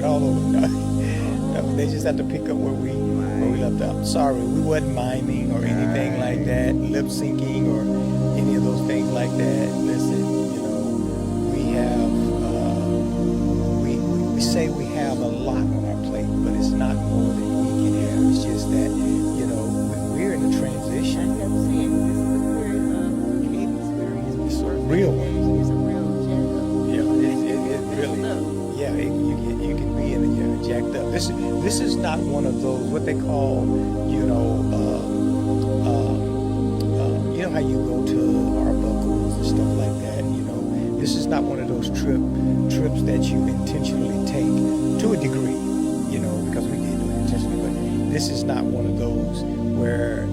all over. No, they just have to pick up where we left off. Sorry, we wasn't miming or anything like that, lip syncing or any of those things like that. Listen, we have we say we have a lot on our plate, but it's not more than we can have. It's just that when we're in a transition. I kept saying this is a very cave experience. It's a real one. It's a real jack-up. Yeah, it really. Yeah, you can be in a jacked up. This is not one of those what they call how you go to Arbuckles and stuff like that. This is not one of those trips that you intentionally take to a degree. Because we did do it intentionally, but this is not one of those where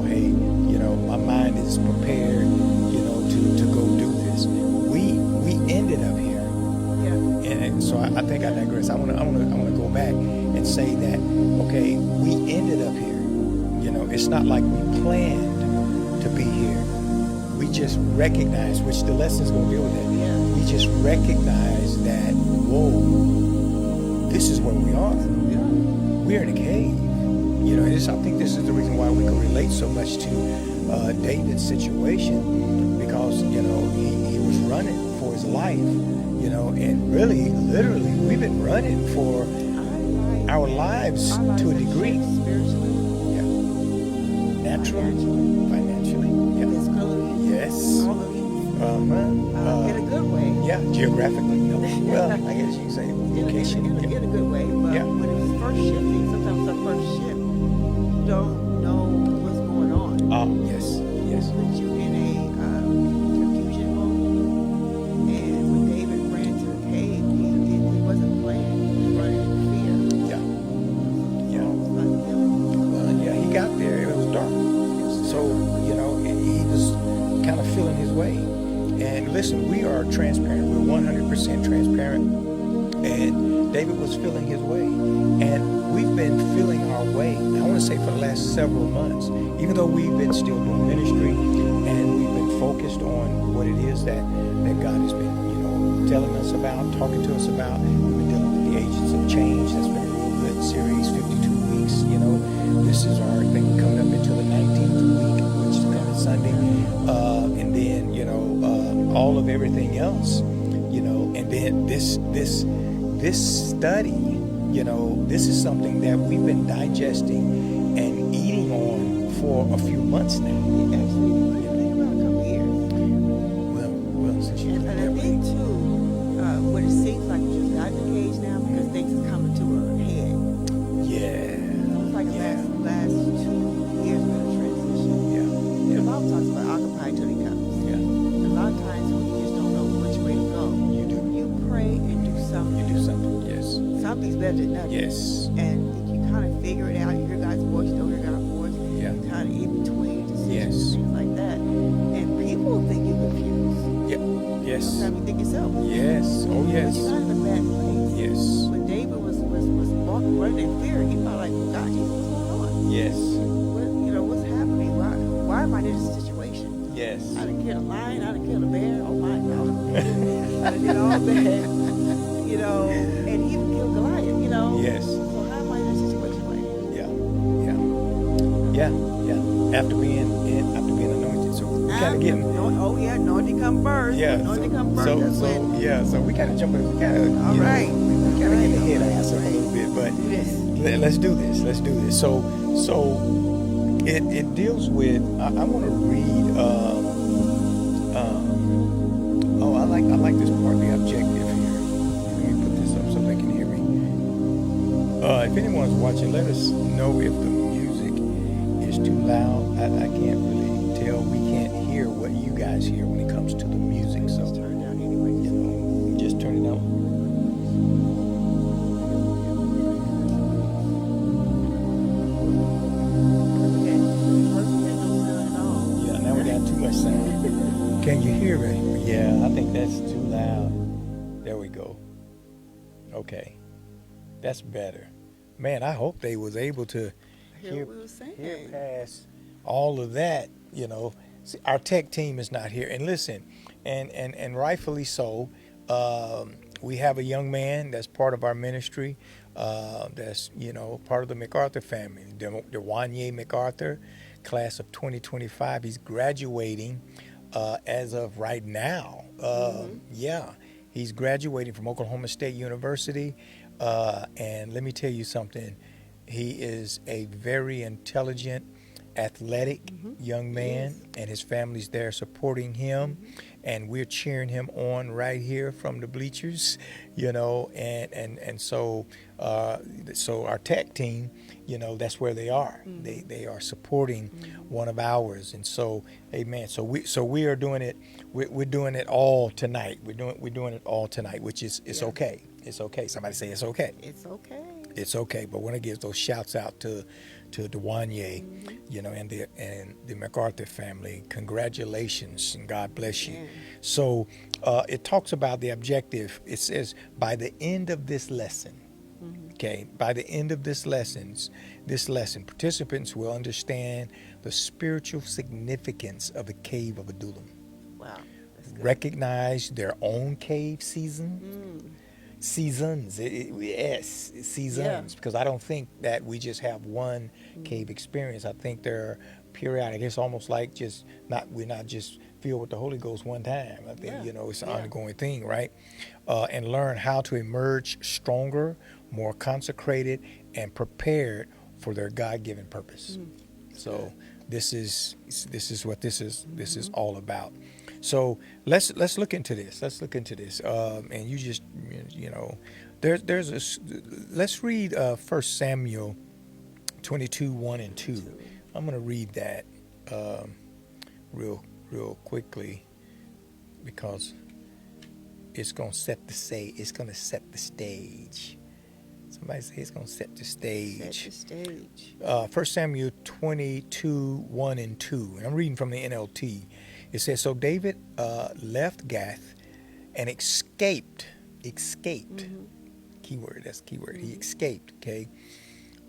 hey, my mind is prepared to go do this. We ended up here. And so I think I digress. I want to go back and say that okay, we ended up here. It's not like we planned to be here. We just recognize, which the lesson's going to deal with that. Yeah. We just recognize that this is where we are. Yeah. We're in a cave. I think this is the reason why we can relate so much to David's situation because he was running for his life. And really, literally, we've been running for our lives to a degree. Spiritually. Yeah. Naturally, financially. Yeah. Physically. Yes. All of these. In a good way. Yeah. Geographically. No. Well, I guess you can say location. In a good way. But Yeah. when it's first shifting, sometimes the first shift, you don't know what's going on. Yes. Yes. Put you in a confusion mode. And when David ran to the cave, he wasn't playing. He was running in fear. Yeah. So Yeah. it was like, Yeah, he got there. It was dark. So, he was kind of feeling his way. And listen, we are transparent. We're 100% transparent. And David was feeling his way. And we've been feeling our way, I want to say, for the last several months. Even though we've been still doing ministry and we've been focused on what it is that God has been, telling us about, talking to us about. We've been dealing with the agents of change. That's been a real good series, 52 weeks. This is our thing coming up into the 19th week, which is next Sunday. And then, all of everything else, and then this study, this is something that we've been digesting and eating on for a few months now. actually, think about a couple of years. Well, since you And I think too, what it seems like you're just out of the cage now because things is coming to a head. yeah, It's like the last 2 years of a transition. yeah, The Bible talks about occupy till he comes. yeah. A lot of times when you just don't know which way to go, You do. you pray and do something. You do something. Yes. Something's better than nothing. Yes. And you kind of figure it out. You hear God's voice, you don't hear God's voice. Yeah. Kind of in between decisions Yes. and things like that. And people think you're confused. Yep. Yes. Sometimes you think yourself. Yes. Oh, But yes. you're not in a bad place. Yes. When David was walking, running in fear, he felt like, God, Jesus, what's going on? Yes. What's happening? Why am I in this situation? Yes. I done killed a lion, I done killed a bear. Oh my God. I done did all that. And he even killed Goliath, Yes. So how am I in this situation right here? Yeah. After being anointed, so we kind of getting. Anointing come first. Yeah. Anointing come first. That's when. So we kind of jumping. We kind of. All right. We kind of getting ahead of ourselves a little bit, but Yes. let's do this. So it deals with. I want to read. I like this part. The objective here. Let me put this up so they can hear me. If anyone's watching, let us know if the music is too loud. I can't really tell. We can't hear what you guys hear when it comes to the music. So Just turn it down anyway. just turn it down. Okay. First we had no sound at all. Yeah, now we got too much sound. Can you hear me? Yeah, I think that's too loud. There we go. Okay. That's better. Man, I hope they was able to Hear what we were saying. hear past all of that, See, our tech team is not here. And listen, and rightfully so, We have a young man that's part of our ministry, that's, part of the MacArthur family, Dewanye MacArthur, class of 2025. He's graduating as of right now. Yeah, he's graduating from Oklahoma State University. And let me tell you something. He is a very intelligent, athletic young man, and his family's there supporting him, and we're cheering him on right here from the bleachers, and so so our tech team, that's where they are. They are supporting one of ours, and so, amen. So we are doing it. We're doing it all tonight. We're doing it all tonight, which is it's okay. It's okay. Somebody say it's okay. It's okay. It's okay. But I want to give those shouts out to Dewanye, and the MacArthur family. Congratulations and God bless you. Amen. So it talks about the objective. It says by the end of this lesson, okay, by the end of this lesson, participants will understand the spiritual significance of the cave of Adullam. Wow. That's good. Recognize their own cave seasons, yes, seasons, because I don't think that we just have one cave experience. I think they're periodic. It's almost like we're not just filled with the Holy Ghost one time. I think it's an ongoing thing, right? And learn how to emerge stronger, more consecrated, and prepared for their God-given purpose. So this is what this is all about. So let's look into this. And you just let's read 1 Samuel 22:1-2. I'm going to read that real quickly because it's going to set the stage. Somebody say it's going to set the stage. Set the stage. 1 Samuel 22:1-2. And I'm reading from the NLT. It says, so David left Gath and escaped. Keyword, that's keyword. He escaped, okay?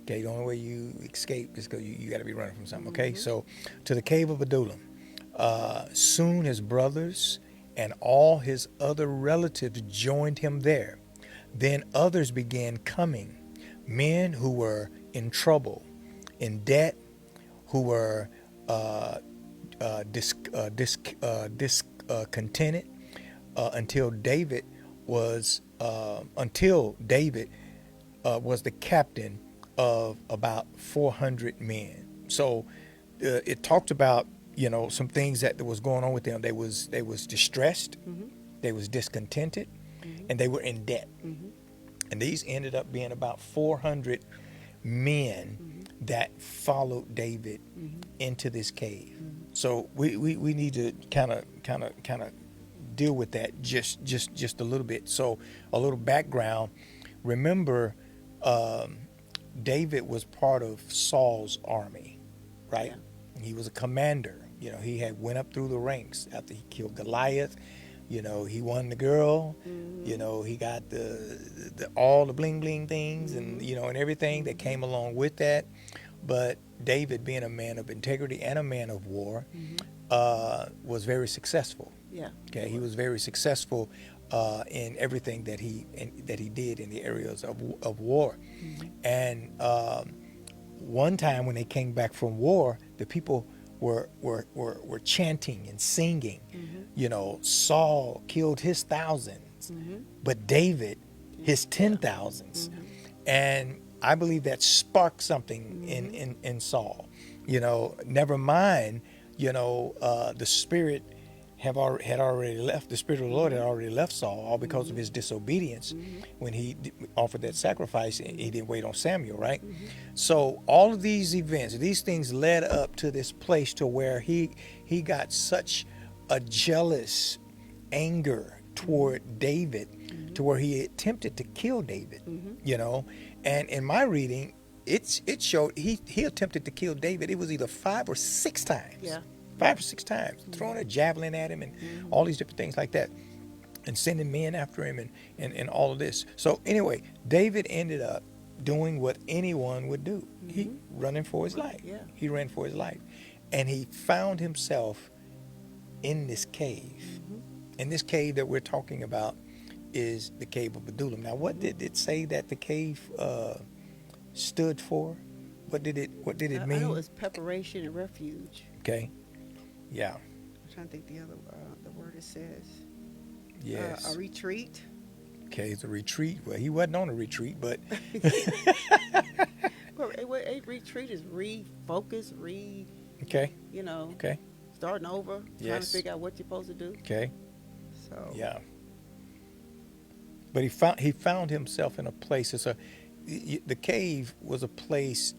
Okay, the only way you escape is because you got to be running from something, okay? So to the cave of Adullam. Soon his brothers and all his other relatives joined him there. Then others began coming, men who were in trouble, in debt, who were discontented, until David was the captain of about 400 men. So it talked about some things that was going on with them. They was distressed, they was discontented, and they were in debt. And these ended up being about 400 men that followed David into this cave. So we need to kind of deal with that just a little bit. So a little background. Remember, David was part of Saul's army, right? Yeah. He was a commander. He had went up through the ranks after he killed Goliath. He won the girl. He got the all the bling bling things and and everything that came along with that. But David, being a man of integrity and a man of war, was very successful. Yeah. Okay, he was very successful in everything that he did in the areas of war. And one time when they came back from war, the people were chanting and singing. Saul killed his thousands, but David his 10,000s. And I believe that sparked something in Saul. Never mind, the spirit had already left. The Spirit of the Lord had already left Saul, all because of his disobedience when he offered that sacrifice. And he didn't wait on Samuel, right? So all of these events, these things led up to this place to where he got such a jealous anger toward David, to where he attempted to kill David. And in my reading, it showed he attempted to kill David. It was either 5 or 6 times. Yeah. 5 or 6 times, throwing a javelin at him and all these different things like that, and sending men after him and all of this. So anyway, David ended up doing what anyone would do. He running for his life. Yeah. He ran for his life. And he found himself in this cave. And this cave that we're talking about is the cave of Adullam. Now, what did it say that the cave stood for? What did it I mean? know it's preparation and refuge. Okay. Yeah. I'm trying to think the other the word it says. Yes. A retreat. Okay, it's a retreat. Well, he wasn't on a retreat, but Well, a retreat is refocus, okay. you know, Okay. starting over, trying to Yes. figure out what you're supposed to do. Okay. So Yeah. But he found himself in a place. The cave was a place,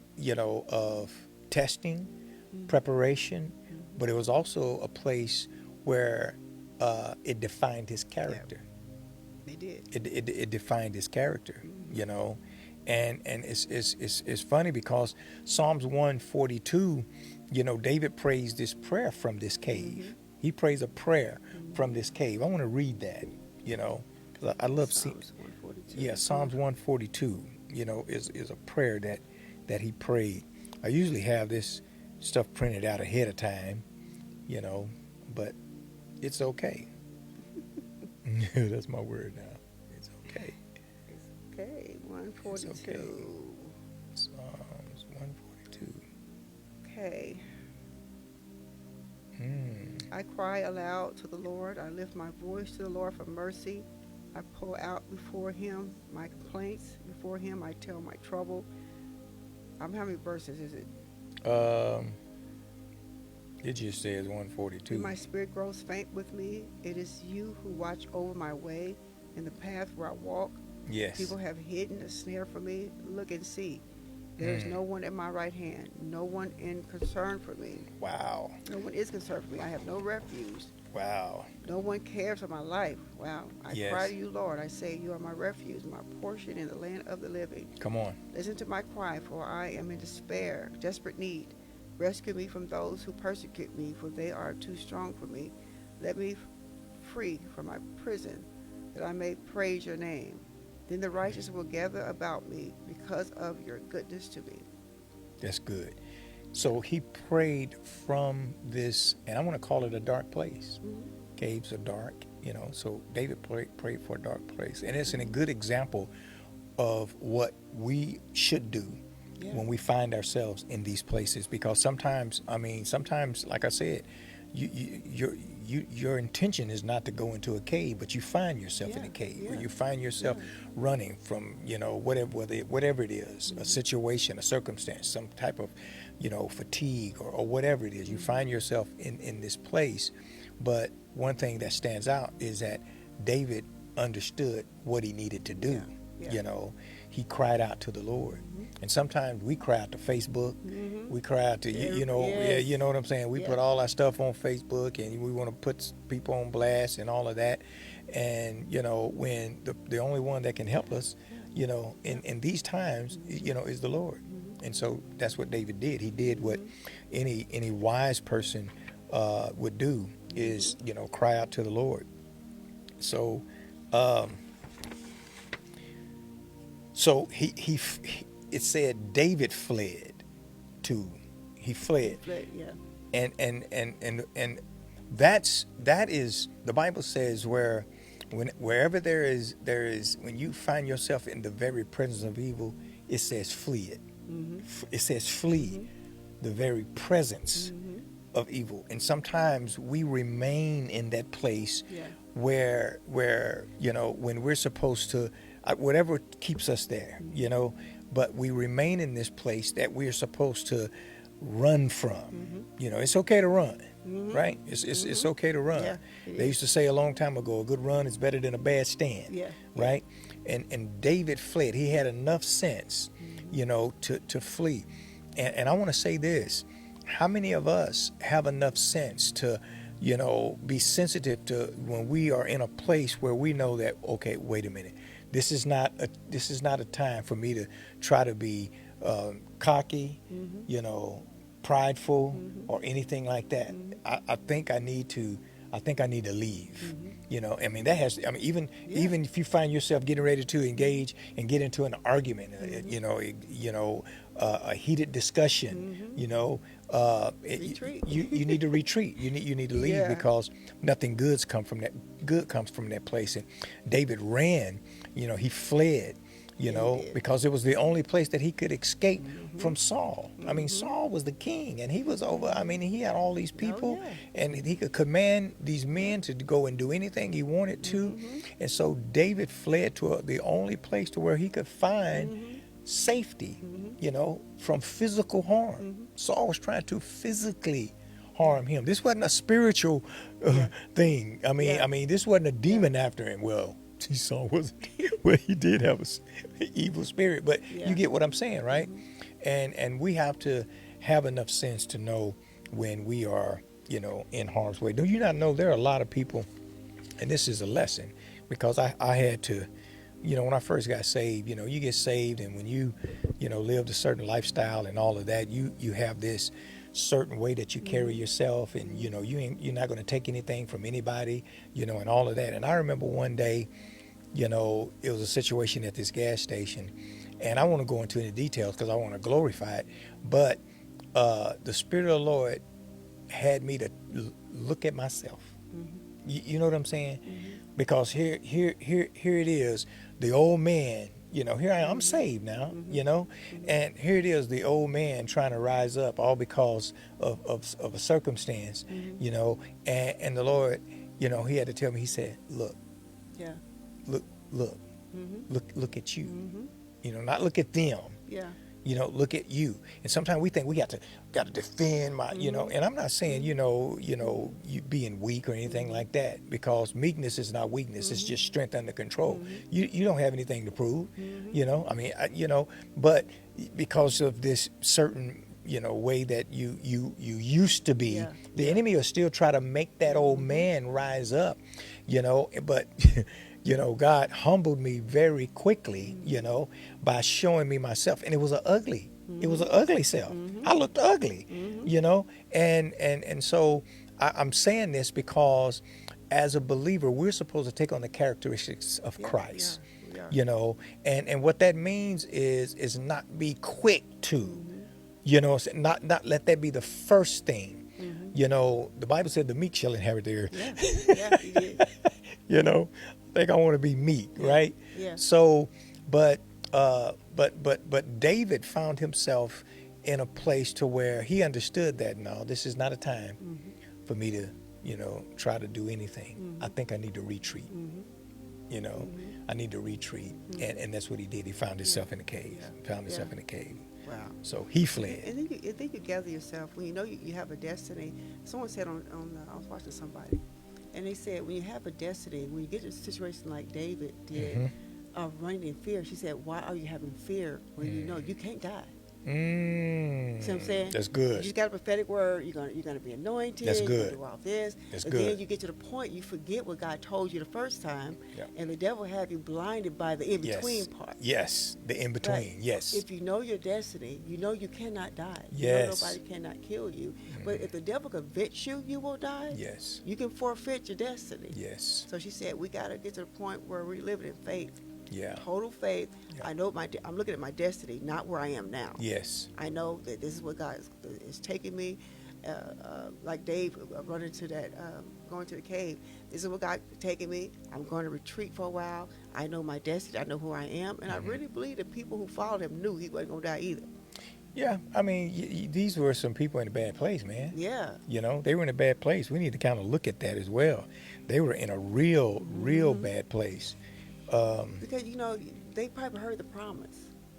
of testing, preparation, but it was also a place where it defined his character. they did. It defined his character, and it's funny because Psalms 142, David prays this prayer from this cave. He prays a prayer from this cave. I want to read that, because I love seeing. Psalms 142. Yeah, Psalms 142, is a prayer that he prayed. I usually have this stuff printed out ahead of time, but it's okay. That's my word now. It's okay. Okay, 142. It's okay. Psalms 142. Okay. I cry aloud to the Lord. I lift my voice to the Lord for mercy. I pour out before him my complaints. Before him I tell my trouble. How many verses is it? It just says 142. When my spirit grows faint with me, it is you who watch over my way in the path where I walk. Yes. People have hidden a snare for me. Look and see. There is no one at my right hand, no one in concern for me. Wow. No one is concerned for me. I have no refuge. Wow. No one cares for my life. Wow. I Yes. cry to you, Lord. I say, you are my refuge, my portion in the land of the living. Come on. Listen to my cry, for I am in despair, desperate need. Rescue me from those who persecute me, for they are too strong for me. Let me free from my prison, that I may praise your name. Then the righteous will gather about me because of your goodness to me. That's good. So he prayed from this, and I want to call it a dark place. Caves are dark, so David prayed for a dark place. And it's a good example of what we should do when we find ourselves in these places. Because sometimes, like I said, your intention is not to go into a cave, but you find yourself in a cave, or you find yourself running from, whatever it is, a situation, a circumstance, some type of, fatigue or whatever it is. You find yourself in this place. But one thing that stands out is that David understood what he needed to do. He cried out to the Lord. And sometimes we cry out to Facebook. We cry out to, you know what I'm saying? We put all our stuff on Facebook, and we want to put people on blast and all of that. And, when the only one that can help us, in these times, is the Lord. And so that's what David did. He did what any wise person would do, is, cry out to the Lord. So, he it said David fled too. He fled. And that is, the Bible says, wherever there is when you find yourself in the very presence of evil, it says flee it. It says flee the very presence of evil. And sometimes we remain in that place where when we're supposed to, whatever keeps us there, but we remain in this place that we're supposed to run from. It's okay to run, right? It's okay to run. They used to say a long time ago, a good run is better than a bad stand, right? And David fled. He had enough sense, to flee. And I want to say this: how many of us have enough sense to, be sensitive to when we are in a place where we know that, okay, wait a minute, this is not a time for me to try to be cocky, prideful, or anything like that. I think I need to I think I need to leave. Mm-hmm. You know, I mean, that has, I mean, Yeah. even if you find yourself getting ready to engage and get into an argument, a heated discussion, Mm-hmm. you know, Retreat. you need to retreat. You need to leave, Yeah. because nothing good comes from that place. And David ran, he fled, Yeah, he did. because it was the only place that he could escape Mm-hmm. from Saul. I mean, Mm-hmm. Saul was the king, and he was over. I mean, he had all these Oh, people, yeah. and he could command these men to go and do anything he wanted to. Mm-hmm. And so David fled to the only place to where he could find Mm-hmm. safety, Mm-hmm. from physical harm. Mm-hmm. Saul was trying to physically harm him. This wasn't a spiritual Yeah. thing. I mean, Yeah. this wasn't a demon after him. Well, Saul wasn't. Well, he did have an evil spirit, but Yeah. you get what I'm saying, right? Mm-hmm. And we have to have enough sense to know when we are, in harm's way. Do you not know there are a lot of people, and this is a lesson, because I had to, when I first got saved, you get saved, and when you lived a certain lifestyle and all of that, you have this certain way that you carry yourself, and you're not going to take anything from anybody, and all of that. And I remember one day, it was a situation at this gas station, and I want to go into any details because I want to glorify it, but the Spirit of the Lord had me to look at myself. Mm-hmm. You know what I'm saying? Mm-hmm. Because here it is, the old man. Here I am, I'm saved now. And here it is, the old man trying to rise up, all because of a circumstance. Mm-hmm. And the Lord, He had to tell me. He said, "Look, Yeah. look, Mm-hmm. look at you. Mm-hmm. Not look at them. Yeah. Look at you." And sometimes we think we got to defend my, and I'm not saying, you being weak or anything like that, because meekness is not weakness. It's just strength under control. You don't have anything to prove, I mean, but because of this certain, way that you used to be, Yeah. the enemy will still try to make that old man rise up, but God humbled me very quickly, by showing me myself. And it was it was an ugly self. I looked ugly, and so I'm saying this because as a believer, we're supposed to take on the characteristics of Christ, and what that means is not be quick to, not let that be the first thing. The Bible said the meek shall inherit the earth. Yeah. Yeah. He did. I think I want to be meek, right? Yeah. So, but David found himself in a place to where he understood that, no, this is not a time for me to, try to do anything. I think I need to retreat. I need to retreat, and that's what he did. He found himself in a cave. Found himself in a cave. Wow. So he fled. And then you gather yourself when you know you have a destiny. Someone said I was watching somebody, and they said when you have a destiny, when you get in a situation like David did, running in fear, she said, "Why are you having fear when you know you can't die?" See what I'm saying? That's good. You just got a prophetic word. You're gonna be anointed. That's You're good. gonna do all this. That's but good. then you get to the point you forget what God told you the first time, Yeah. and the devil have you blinded by the in between part. Yes, the in between. Right. Yes. If you know your destiny, you know you cannot die. Yes. You know nobody cannot kill you. But if the devil convince you you will die, Yes. you can forfeit your destiny. Yes. So she said we got to get to the point where we're living in faith. Yeah. Total faith. Yeah. I know I'm looking at my destiny, not where I am now. Yes. I know that this is what God is taking me. Like Dave running to that, going to the cave. This is what God is taking me. I'm going to retreat for a while. I know my destiny. I know who I am. And I really believe that people who followed him knew he wasn't going to die either. Yeah. I mean, these were some people in a bad place, man. Yeah. They were in a bad place. We need to kind of look at that as well. They were in a real bad place. Because, they probably heard the promise.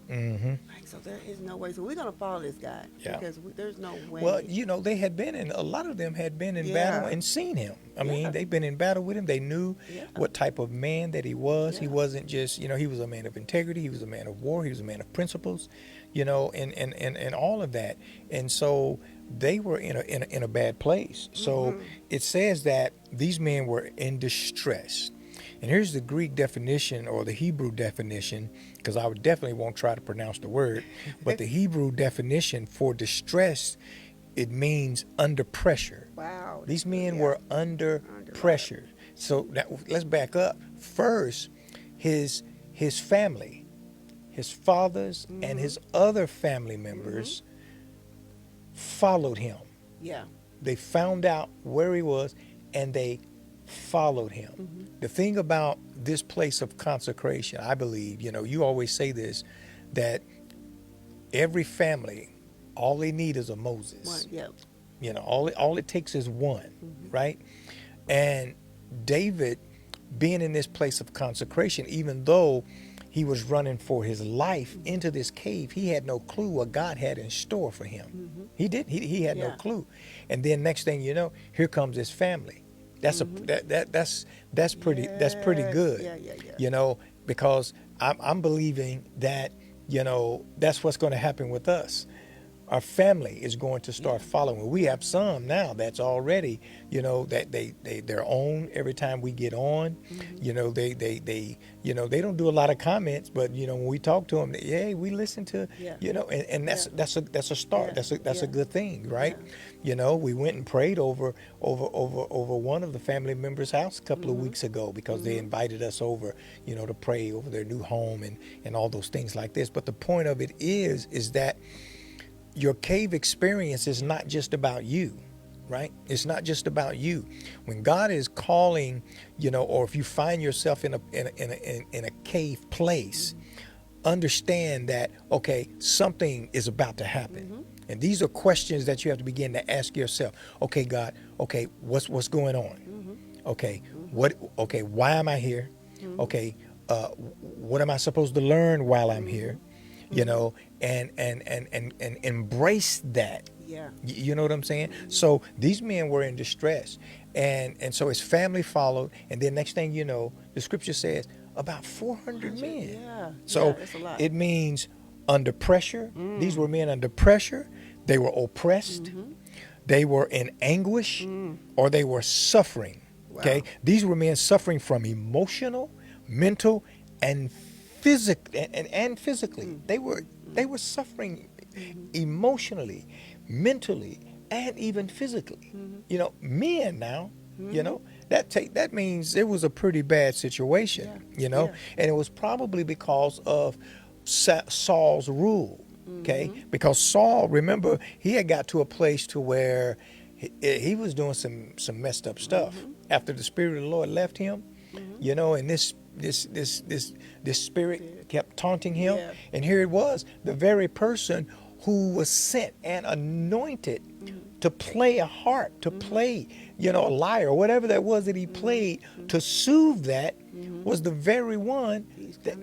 Like, so there is no way. So we're going to follow this guy. Yeah. Because there's no way. Well, they had been a lot of them had been in battle and seen him. I mean, they've been in battle with him. They knew what type of man that he was. Yeah. He wasn't just, he was a man of integrity. He was a man of war. He was a man of principles, and all of that. And so they were in a bad place. So it says that these men were in distress. And here's the Greek definition or the Hebrew definition, because I would definitely won't try to pronounce the word, but the Hebrew definition for distress, it means under pressure. Wow. These men were under pressure. So let's back up. First, his family, his fathers and his other family members followed him. Yeah. They found out where he was and they followed him. The thing about this place of consecration, I believe, you always say this, that every family, all they need is a Moses. One, yeah. All it takes is one, right? And David, being in this place of consecration, even though he was running for his life into this cave, he had no clue what God had in store for him. He did. He had no clue. And then next thing you know, here comes his family. That's that's pretty good. Yeah. Because I'm believing that that's what's going to happen with us. Our family is going to start following. We have some now that's already, that they're on every time we get on. They don't do a lot of comments, but when we talk to them, hey, we listen to, and that's a start. That's a good thing, right? We went and prayed over one of the family members' house a couple of weeks ago because they invited us over, to pray over their new home and all those things like this. But the point of it is that your cave experience is not just about you, right? It's not just about you. When God is calling, or if you find yourself in a cave place, understand that, okay, something is about to happen. And these are questions that you have to begin to ask yourself. Okay, God, okay, what's going on? Okay, why am I here? Okay, what am I supposed to learn while I'm here? And embrace that. Yeah. You know what I'm saying? So these men were in distress, and so his family followed, and then next thing you know, the scripture says about 400 men. Yeah. So that's a lot. it means under pressure. These were men under pressure. They were oppressed. They were in anguish, or they were suffering. Wow. Okay, these were men suffering from emotional, mental, and physically. They were suffering emotionally, mentally, and even physically. Men now, that means it was a pretty bad situation, and it was probably because of Saul's rule. Okay, because Saul, remember, he had got to a place to where he was doing some messed up stuff after the Spirit of the Lord left him. And this spirit kept taunting him. And here it was, the very person who was sent and anointed to play a harp, to play, a lyre, or whatever that was that he played to soothe that, was the very one that,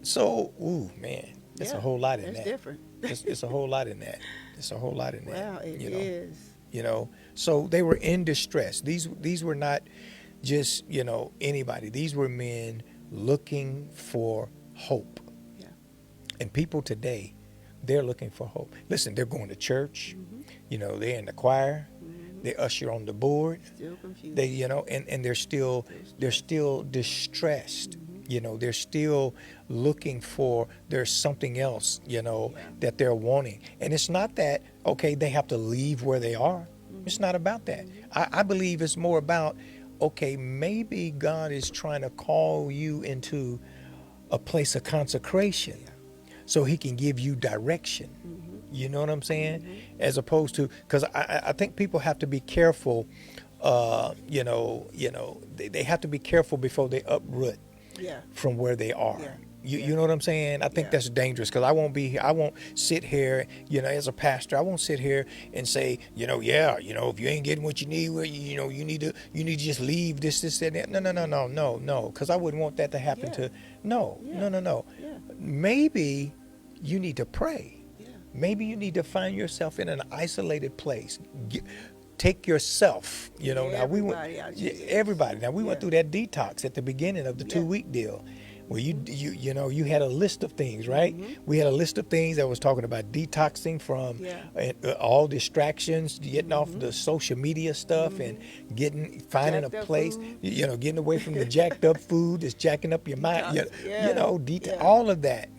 so, ooh, man, there's a whole lot in that. Different. It's a whole lot in that. It's a whole lot in that. Wow, it is. So they were in distress. These were not just, anybody. These were men looking for hope. Yeah. And people today, they're looking for hope. Listen, they're going to church. They're in the choir. They usher on the board. Still confused. They, and they're still distressed. They're still looking for, there's something else, that they're wanting. And it's not that, okay, they have to leave where they are. It's not about that. I believe it's more about, okay, maybe God is trying to call you into a place of consecration so he can give you direction. You know what I'm saying? As opposed to, because I think people have to be careful, they have to be careful before they uproot from where they are. You know what I'm saying? I think that's dangerous, because I won't sit here, as a pastor, I won't sit here and say, if you ain't getting what you need, you need to just leave this, and that. No, because I wouldn't want that to happen to, no. Maybe you need to pray. Maybe you need to find yourself in an isolated place. Take yourself, now we went, everybody. Now we went through that detox at the beginning of the 2-week deal. Well, you had a list of things, right? We had a list of things that was talking about detoxing from all distractions, getting off the social media stuff, and finding a place, getting away from the jacked up food that's jacking up your mind, all of that,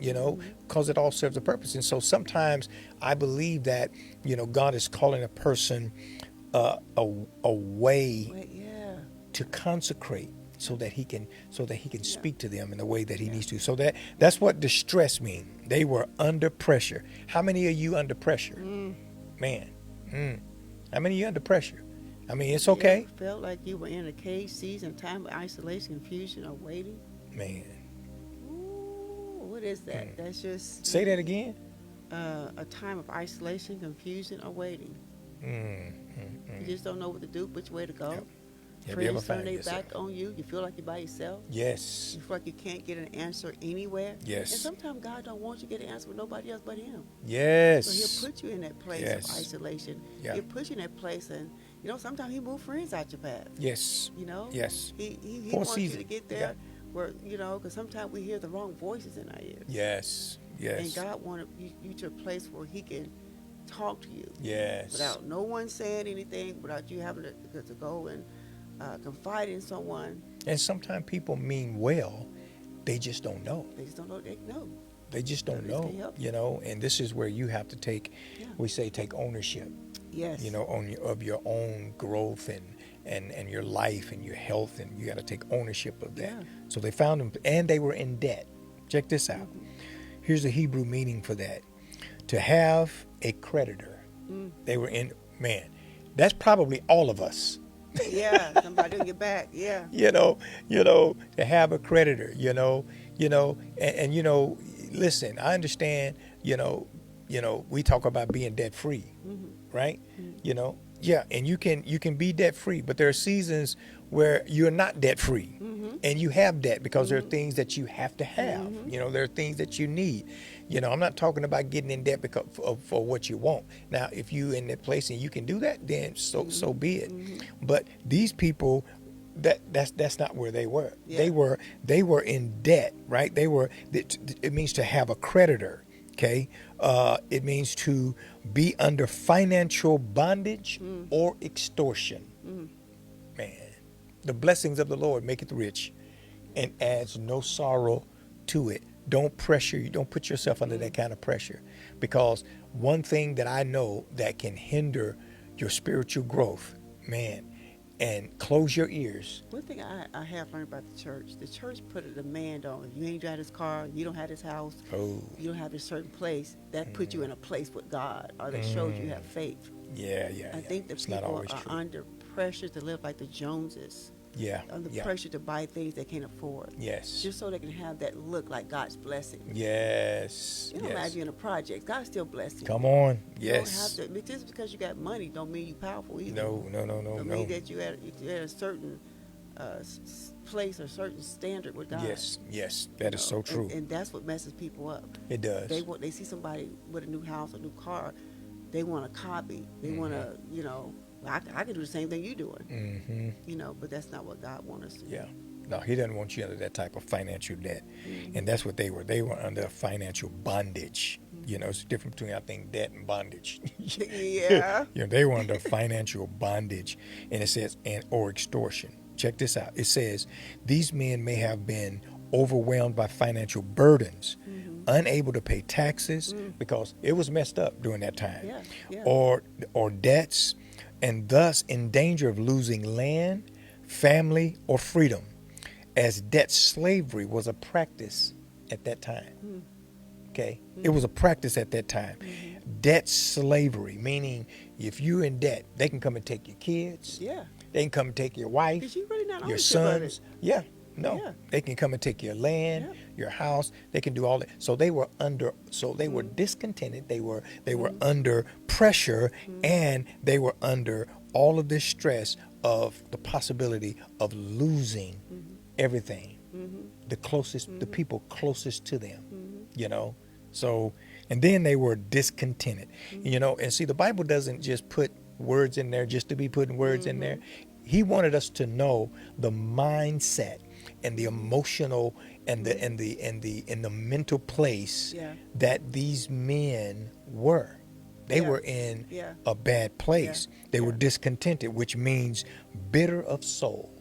because it all serves a purpose. And so sometimes I believe that, God is calling a person away to consecrate so that he can speak to them in the way that he needs to. So that's what distress means. They were under pressure. How many of you under pressure? Man. How many of you under pressure? I mean, it's okay. You felt like you were in a cage season, time of isolation, confusion, or waiting. Man. Ooh, what is that? That's just... Say that again. A time of isolation, confusion, or waiting. You just don't know what to do, which way to go. Yep. Friends turn their back on you. You feel like you're by yourself. Yes. You feel like you can't get an answer anywhere. Yes. And sometimes God don't want you to get an answer with nobody else but Him. Yes. So He'll put you in that place of isolation. Yeah. He'll put you in that place, and sometimes He move friends out your path. Yes. Yes. He wants you to get there where because sometimes we hear the wrong voices in our ears. Yes. Yes. And God wanted you to a place where He can talk to you. Yes. Without no one saying anything, without you having to go and confide in someone. And sometimes people mean well, they just don't know. They just don't know. They just don't know, and this is where you have to take ownership. Yes. Of your own growth and your life and your health, and you got to take ownership of that. Yeah. So they found them, and they were in debt. Check this out. Here's the Hebrew meaning for that. To have a creditor. They were in, that's probably all of us. Yeah, somebody on your back. Yeah. To have a creditor, listen, I understand, we talk about being debt free, right? And you can be debt free, but there are seasons where you're not debt free and you have debt because there are things that you have to have. There are things that you need. I'm not talking about getting in debt because for what you want. Now, if you in that place and you can do that, then so be it. But these people, that's not where they were. Yeah. They were in debt, right? It means to have a creditor. Okay, it means to be under financial bondage or extortion. Man, the blessings of the Lord maketh rich and adds no sorrow to it. Don't pressure you. Don't put yourself under that kind of pressure, because one thing that I know that can hinder your spiritual growth, and close your ears. One thing I have learned about the church put a demand on. If you ain't got his car, you don't have his house, you don't have a certain place, that put you in a place with God, or that shows you have faith. Yeah. I think that people are under pressure to live like the Joneses. Yeah. Under pressure to buy things they can't afford. Yes. Just so they can have that look like God's blessing. Yes. You don't imagine in a project, God's still blessing. Come on. You Yes. don't have to. Just because you got money don't mean you powerful either. No. Don't mean that you at a certain place or certain standard with God. Yes. That is so true. And that's what messes people up. It does. They see somebody with a new house, a new car, they want a copy. They want to, I can do the same thing you're doing. But that's not what God wants us to do. Yeah. No, He doesn't want you under that type of financial debt. And that's what they were. They were under financial bondage. It's the difference between, I think, debt and bondage. Yeah. They were under financial bondage. And it says, or extortion. Check this out. It says, these men may have been overwhelmed by financial burdens, unable to pay taxes because it was messed up during that time, or debts, and thus in danger of losing land, family, or freedom, as debt slavery was a practice at that time. Okay? It was a practice at that time. Debt slavery, meaning if you're in debt, they can come and take your kids. Yeah. They can come and take your wife, Because you really not your sons. Yeah. They can come and take your land, your house. They can do all that. So they were discontented. They were under pressure, and they were under all of this stress of the possibility of losing everything. The people closest to them, So, and then they were discontented, and see, the Bible doesn't just put words in there just to be putting words in there. He wanted us to know the mindset and the emotional and the mental place that these men were. They were in a bad place. They were discontented, which means bitter of soul.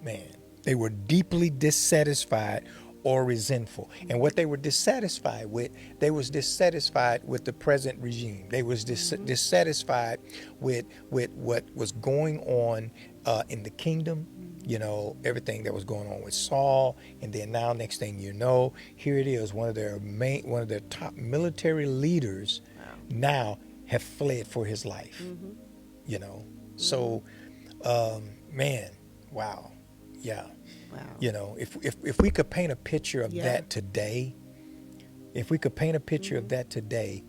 Man, they were deeply dissatisfied or resentful. And what they were dissatisfied with, they was dissatisfied with the present regime. They was dissatisfied with what was going on in the kingdom you know, everything that was going on with Saul, and then now next thing you know, here it is, one of their top military leaders Wow. now have fled for his life. Mm-hmm. You know, Mm-hmm. so man, wow, yeah. Wow. You know, if we could paint a picture of Yeah. that today, if we could paint a picture of that today,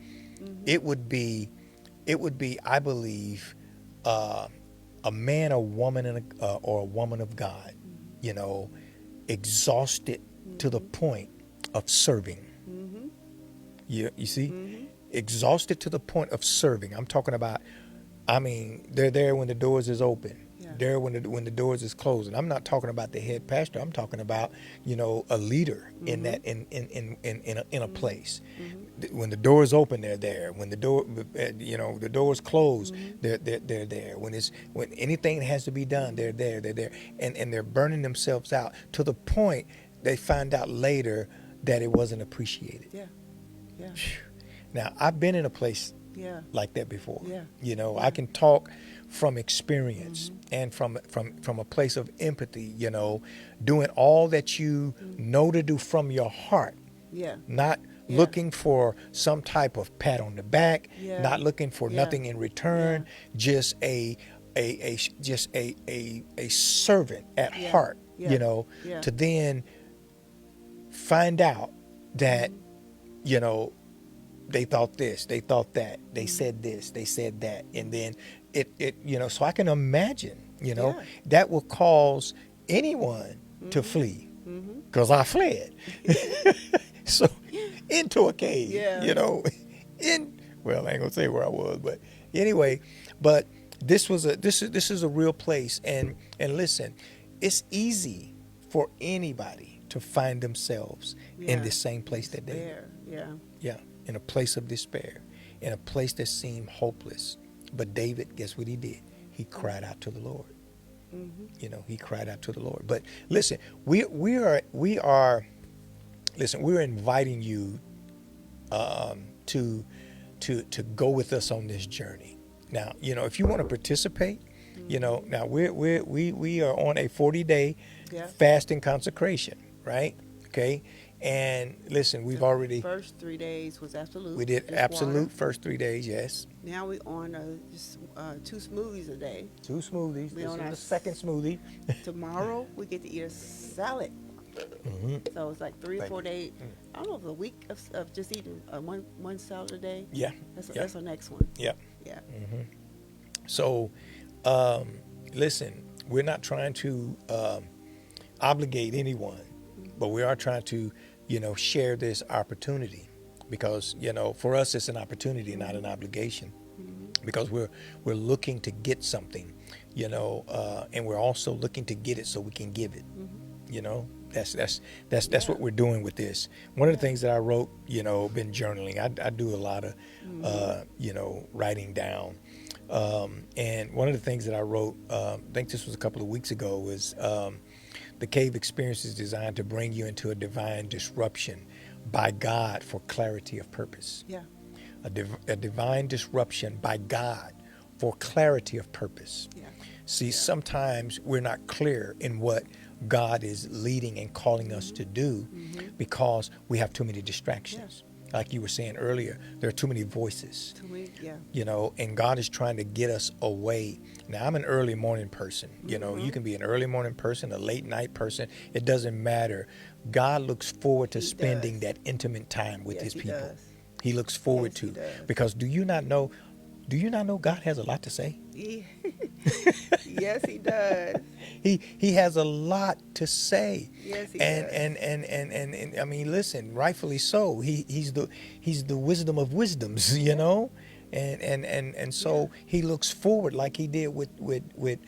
it would be, I believe, a man, a woman, or a woman of God, you know, exhausted to the point of serving. Mm-hmm. You see, Mm-hmm. exhausted to the point of serving. I'm talking about, I mean, they're there when the doors is open. Yeah. There when the doors is closed. And I'm not talking about the head pastor. I'm talking about, you know, a leader in that in a place. When the door is open, they're there. When the door, you know, the door is closed, they're there. When anything has to be done, they're there. They're there, and they're burning themselves out to the point they find out later that it wasn't appreciated. Yeah. Yeah. Now, I've been in a place Yeah. like that before. Yeah. You know, Yeah. I can talk from experience and from a place of empathy, you know, doing all that you know to do from your heart, Yeah. not Yeah. looking for some type of pat on the back, Yeah. not looking for Yeah. nothing in return, just a servant at Yeah. heart, Yeah. you know, Yeah. to then find out that, you know, they thought this, they thought that, they said this, they said that, and then it you know, so I can imagine, you know, Yeah. that will cause anyone to flee, because I fled. So into a cave, Yeah. you know, well, I ain't gonna say where I was, but anyway, but this is a real place, and listen, it's easy for anybody to find themselves in Yeah. the same place that they There. Yeah. yeah, in a place of despair, in a place that seemed hopeless. But David, guess what he did? He cried out to the Lord. You know, he cried out to the Lord. But listen, we are listen, we're inviting you to go with us on this journey. Now, you know, if you want to participate, you know, now we are on a 40-day Yeah. fast and consecration, right? Okay. And listen, we've already First 3 days was absolute. we did just absolute water. first 3 days, yes. Now we're on just 2 smoothies a day. 2 smoothies. We This on is our the second smoothie. Tomorrow we get to eat a salad. So it's like 3 or Thank 4 you. days. I don't know if a week of just eating one salad a day. Yeah. That's our next one. Yeah. Yeah. So, listen, we're not trying to obligate anyone, but we are trying to, you know, share this opportunity, because, you know, for us it's an opportunity, not an obligation, because we're looking to get something, you know, and we're also looking to get it so we can give it. You know, that's what we're doing with this. One of the things that I wrote, you know, been journaling. I do a lot of, you know, writing down. And one of the things that I wrote, I think this was a couple of weeks ago, was the cave experience is designed to bring you into a divine disruption by God for clarity of purpose. Yeah. A divine disruption by God for clarity of purpose. Yeah. See, sometimes we're not clear in what God is leading and calling us to do because we have too many distractions. Like you were saying earlier, there are too many voices. To me, yeah. You know, and God is trying to get us away. Now, I'm an early morning person. You know, you can be an early morning person, a late night person. It doesn't matter. God looks forward to spending that intimate time with his people. Does. He looks forward Yes, he to, does. because do you not know God has a lot to say? Yes, he does. He has a lot to say. Yes, he and, does. and I mean, listen, rightfully so. He's the wisdom of wisdoms, you know, and so he looks forward, like he did with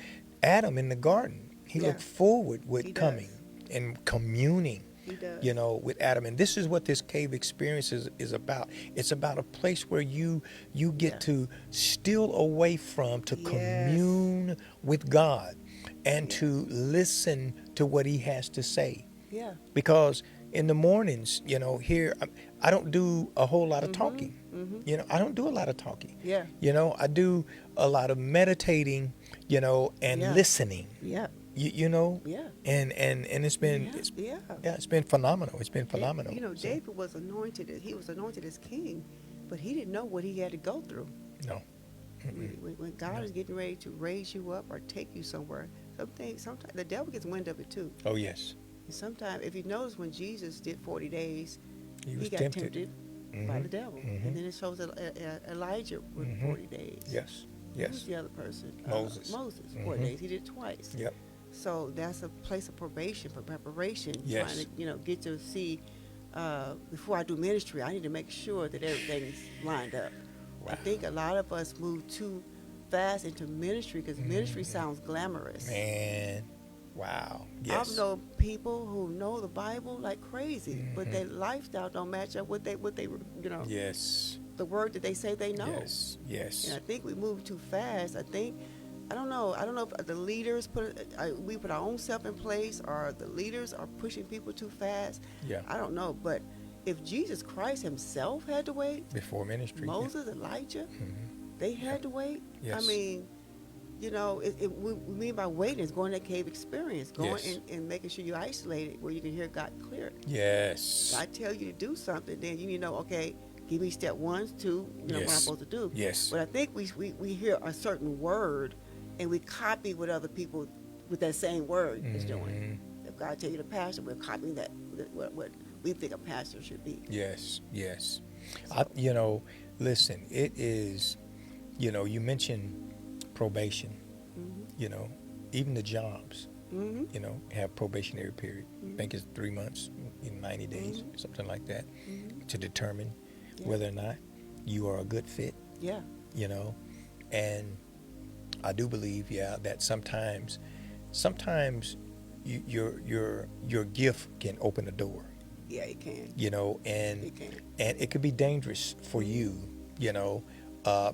Adam in the garden. He looked forward with He coming does. and communing. He does. You know, with Adam. And this is what this cave experience is about. It's about a place where you get to steal away from, to commune with God, and to listen to what he has to say. Yeah. Because in the mornings, you know, here, I don't do a whole lot of talking. You know, I don't do a lot of talking. Yeah. You know, I do a lot of meditating, you know, and listening. Yeah. You know, Yeah. and it's been it's been phenomenal. It's been phenomenal. You know, So David was anointed. He was anointed as king, but he didn't know what he had to go through. no, mm-mm, When God no. is getting ready to raise you up or take you somewhere, sometimes the devil gets wind of it too. Oh yes, And sometimes, if you notice, when Jesus did 40 days, he he was got tempted. tempted by Mm-hmm. the devil. Mm-hmm. And then it shows that Elijah with Mm-hmm. 40 days. Yes, And who's yes. the other person? Moses. Moses, 40 Mm-hmm. days. He did it twice. Yep. So that's a place of probation, for preparation, trying Yes. to, get to see, before I do ministry, I need to make sure that everything's lined up. I Wow. think a lot of us move too fast into ministry because ministry sounds glamorous. Man. Wow. I've Yes. known people who know the Bible like crazy, but Mm-hmm. their lifestyle don't match up with what they Yes. the word that they say they know. Yes. And Yes. I think we move too fast. I don't know. I don't know if the leaders we put our own self in place, or the leaders are pushing people too fast. Yeah. I don't know. But if Jesus Christ himself had to wait, Before ministry. Moses, Elijah, Mm-hmm. they had to wait. Yes. I mean, we mean by waiting is going to that cave experience, going Yes. and making sure you're isolated where you can hear God clear. Yes. God tell you to do something, then you need to know, okay, give me step 1, 2, what I'm Yes. supposed to do. Yes. But I think we hear a certain word and we copy what other people with that same word is doing. Mhm. If God tell you to pastor, we're copying that what we think a pastor should be. Yes. Yes. So, Listen, it is, you mentioned probation, mhm, even the jobs, mhm, have probationary period. I mhm, think it's 3 months, 90 days, Mhm. something like that, mhm. to determine Yeah. whether or not you are a good fit, Yeah. and I do believe, that sometimes your gift can open a door, Yeah, it can. and It can. it could be dangerous for you,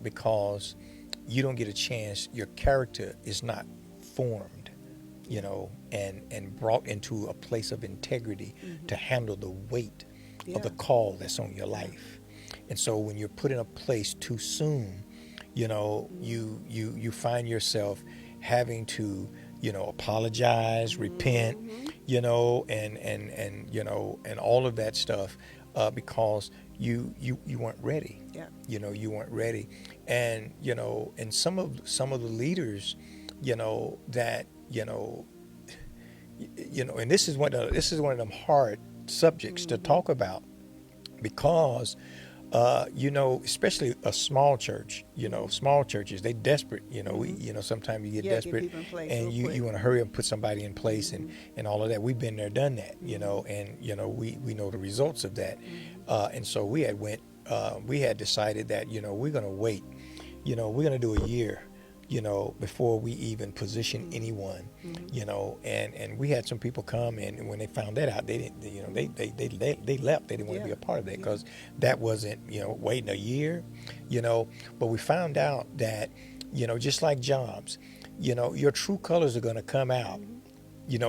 because you don't get a chance. Your character is not formed, and brought into a place of integrity to handle the weight of the Yeah. call that's on your life. And so when you're put in a place too soon, you find yourself having to, apologize, repent, Mhm. and all of that stuff, because you weren't ready. Yeah. You weren't ready, and some of the leaders, that and this is one of them hard subjects to Mhm. talk about, because especially a small church, small churches, they desperate, sometimes you get Yeah, get desperate, people in place and real you quick. want to hurry up and put somebody in place, Mhm. and all of that. We've been there, done that, and we know the results of that. Mhm. And so we had decided that, we're going to wait, we're going to do a year, before we even position anyone, and we had some people come, and when they found that out, they didn't, they left. They didn't want to be Yeah. a part of that, Yeah. because that wasn't, waiting a year, but we found out that, just like jobs, your true colors are going to come out,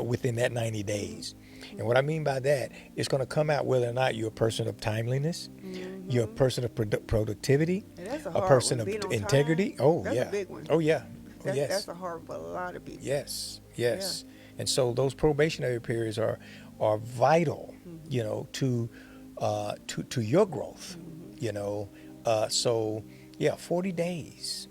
within that 90 days. And what I mean by that, it's going to come out whether or not you're a person of timeliness, you're a Mhm. person of productivity, And that's a a hard person one. of Being on integrity. time, Oh that's a yeah. big one. Oh yeah. Oh That's yes. a hard one for a lot of people. Yes. Yes. And so those probationary periods are vital, to your growth, So yeah, 40 days,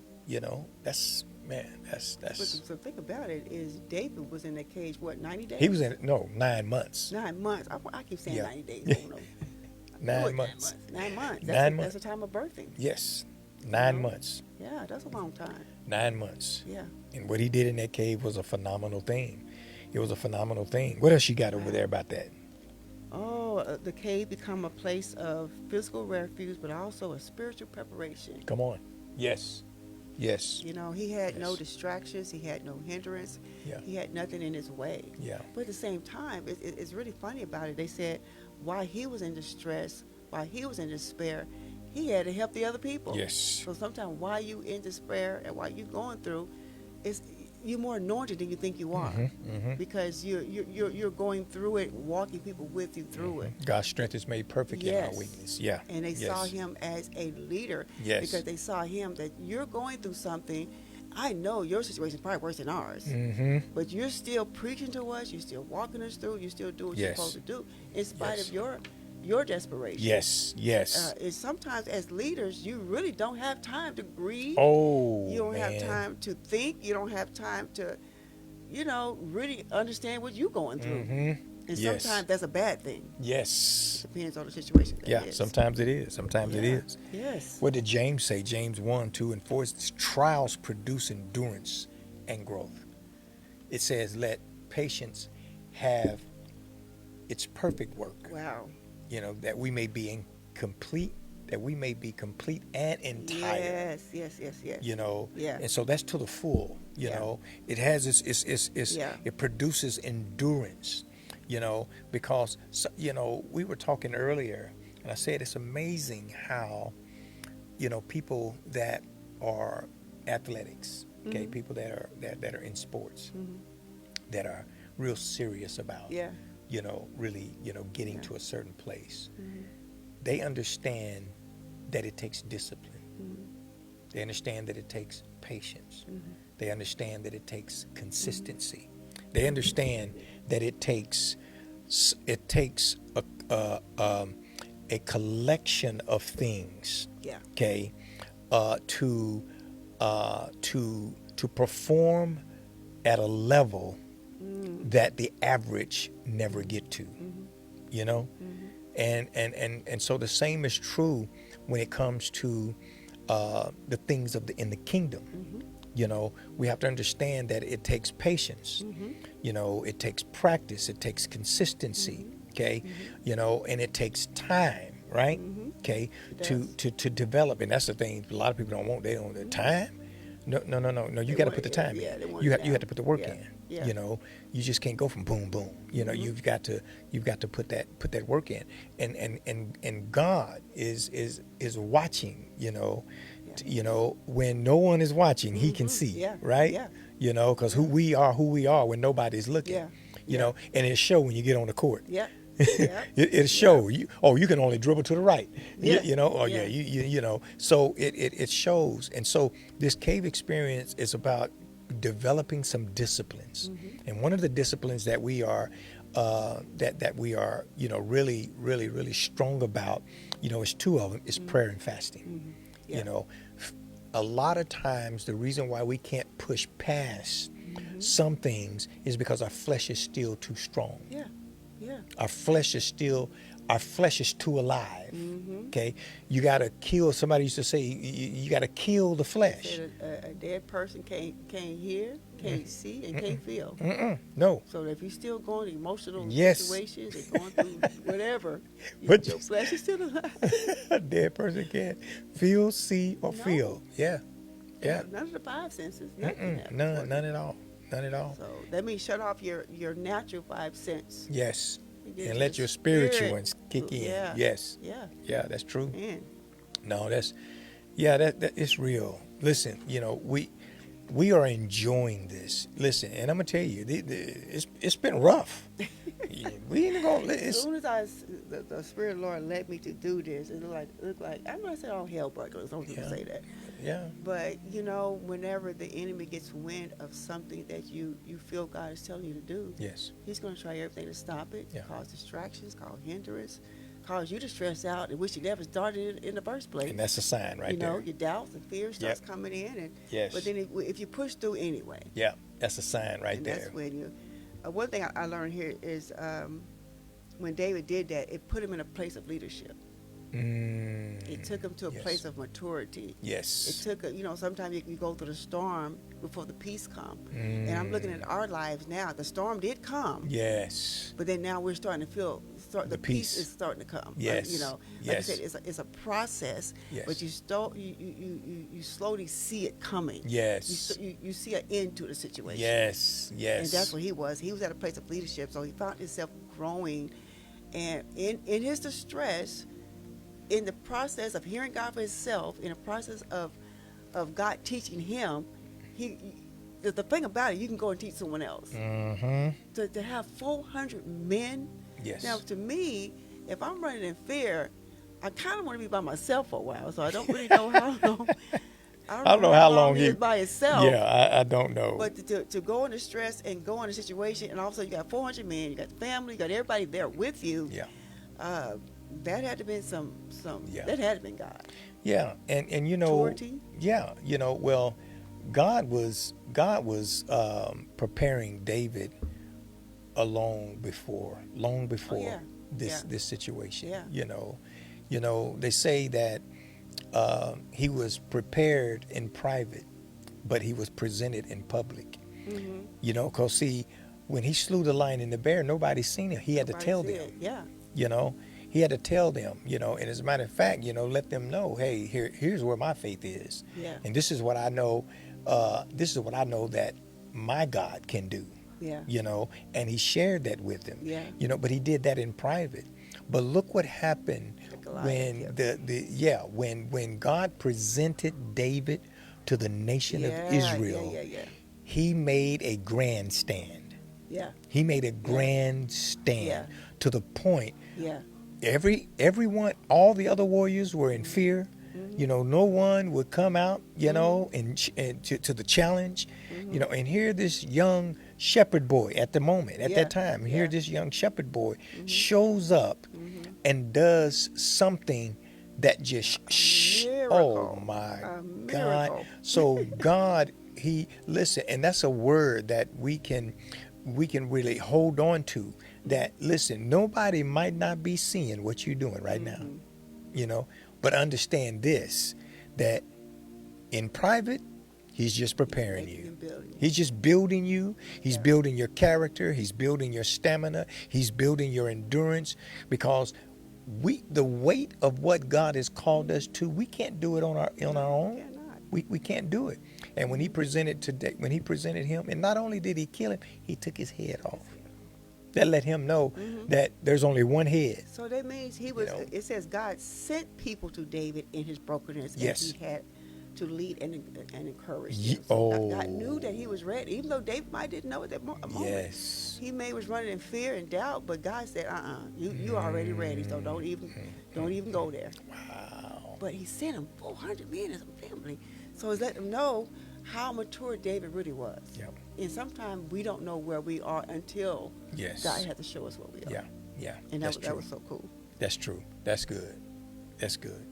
that's, man, that's But the thing about it is, David was in that cage, what, 90 days? he was in, no, 9 months. 9 months. I keep saying Yeah. 90 days. I don't know. I know 9 it's months. 9 months. 9 That's months. a time of birthing. Yes. 9 know? months. Yeah, that's a long time. 9 months. Yeah. And what he did in that cave was a phenomenal thing. It was a phenomenal thing. What else you got over there about that? Oh, the cave become a place of physical refuge, but also a spiritual preparation. Come on. Yes. Yes. He had no Yes. distractions. He had no hindrance. Yeah. He had nothing in his way. Yeah. But at the same time, it's really funny about it. They said while he was in distress, while he was in despair, he had to help the other people. Yes. So sometimes while you in despair and while you going through, you're more anointed than you think you are, because you're going through it, walking people with you through it. God's strength is made perfect in our Yes. weakness. Yeah. And they Yes. saw him as a leader, Yes. because they saw him that you're going through something, I know your situation is probably worse than ours, Mm-hmm. but you're still preaching to us. You're still walking us through. You still do what you're supposed Yes. to do, in spite Yes. of your desperation. Yes. Yes. Is sometimes as leaders, you really don't have time to grieve. Oh, You don't have man. time to think. You don't have time to, really understand what you're going through. Mm-hmm. And Yes. sometimes that's a bad thing. Yes. Depends on the situation. Yeah, sometimes it is. Sometimes it is. Yes. What did James say? James 1, 2, and 4. It's trials produce endurance and growth. It says, let patience have its perfect work. Wow. That we may be complete and entire. Yes. Yeah. Yeah. And so that's to the full. It has it produces endurance. Because we were talking earlier, and I said it's amazing how people that are athletics, okay, Mm-hmm. people that are in sports, Mm-hmm. that are real serious about Yeah. really getting to a certain place. Mm-hmm. They understand that it takes discipline. Mm-hmm. They understand that it takes patience. Mm-hmm. They understand that it takes consistency. They understand that it takes a collection of things. Yeah. Okay, to perform at a level that the average never get to. And so the same is true when it comes to the things in the kingdom. We have to understand that it takes patience. It takes practice. It takes consistency. Okay, and it takes time, right? Okay, to develop. And that's the thing a lot of people don't want. They don't want the time. No. You got to put the time in. You have to put the work in. Yeah. You just can't go from boom boom. You've got to put that work in. And God is watching. When no one is watching, He can see. Right. Yeah. Because who we are when nobody's looking. Yeah. And it show when you get on the court. Yeah. It'll show you. Oh, you can only dribble to the right. Yeah. So it shows. And so this cave experience is about developing some disciplines. And one of the disciplines that we are really, really, really strong about, is two of them, is prayer and fasting. Yeah. A lot of times the reason why we can't push past some things is because our flesh is still too strong. Yeah. Our flesh is too alive. Okay, you got to kill. Somebody used to say you got to kill the flesh. A dead person can't hear, can't see, and can't feel. No. So if you're still going through emotional Yes. situations and going through whatever, But your flesh is still alive. A dead person can't feel, see, or No. feel. Yeah. None of the five senses. Nothing happens for you. None at all. None at all. So that means shut off your natural five sense. Yes. get And to let the your spiritual spirit. ones kick in. Yeah. Yes. Yeah. Yeah, that's true. Man. No, that it's real. Listen, we are enjoying this. Listen, and I'm gonna tell you, it's been rough. We ain't gonna. As soon as the Spirit of the Lord led me to do this, it looked like I'm not saying all hell broke loose. Don't even say that. Yeah. But whenever the enemy gets wind of something that you feel God is telling you to do, Yes. he's going to try everything to stop it, Yeah. cause distractions, cause hindrance, cause you to stress out and wish you never started in the first place. And that's a sign right there. Your doubts and fears starts coming in, and Yes. but then if you push through anyway, Yeah, that's a sign right and there. that's when you. One thing I learned here is when David did that, it put him in a place of leadership. It took him to a Yes. place of maturity. Yes. It took, sometimes you go through the storm before the peace come. And I'm looking at our lives now. The storm did come. Yes. But then now we're starting to the peace is starting to come. Yes. Like Yes. I said, it's a process. Yes. But you slowly see it coming. Yes. You see an end to the situation. Yes. Yes. And that's what he was. He was at a place of leadership. So he found himself growing. And in his distress, in the process of hearing God for himself, in the process of God teaching him, the thing about it, you can go and teach someone else. Mm-hmm. To have 400 men. Yes. Now, to me, if I'm running in fear, I kind of want to be by myself for a while. So I don't really know how long. I I don't don't know know how how long long he was by himself. Yeah, I don't know. But to go into stress and go into a situation, and all of a sudden you got 400 men, you got the family, you got everybody there with you. Yeah. Uh, that had to been Yeah. that had to been God. Yeah, and you know, Maturity. yeah, you know, well, God was preparing David long before Oh yeah. Yeah. this situation. Yeah. You know, they say that he was prepared in private, but he was presented in public. Mm-hmm. You know, cause see, when he slew the lion and the bear, nobody seen it. He had to Nobody tell said them. it. Yeah. You know, he had to tell them. You know, and as a matter of fact, you know, let them know, hey, here's where my faith is, Yeah. and this is what I know. This is what I know that my God can do. Yeah. You know, and he shared that with them. Yeah. You know, but he did that in private. But look what happened when when God presented David to the nation of Israel. Yeah. He made a grandstand. Yeah. He made a grandstand Yeah. to the point Yeah. everyone, all the other warriors were in fear. You know, no one would come out, you know, and to the challenge, you know, and here this young shepherd boy at the moment, at that time, here this young shepherd boy shows up and does something that just, oh my God. So God, listen, and that's a word that we can really hold on to, that listen, nobody might not be seeing what you're doing right now, you know, but understand this, that in private, he's just preparing you. He's just building you. He's building your character. He's building your stamina. He's building your endurance, because the weight of what God has called us to, we can't do it on our own. We can't do it. And when he presented him, and not only did he kill him, he took his head off. That let him know that there's only one head. So that means he was. It says God sent people to David in his brokenness, and he had to lead and encourage him. So God knew that he was ready, even though David might didn't know at that moment. Yes. He was running in fear and doubt, but God said, you already ready, so don't even go there. Wow. But he sent him 400 men as a family, so he's letting them know how mature David really was. Yep. And sometimes we don't know where we are until God had to show us where we are. Yeah. And that was so cool. That's true. That's good. That's good.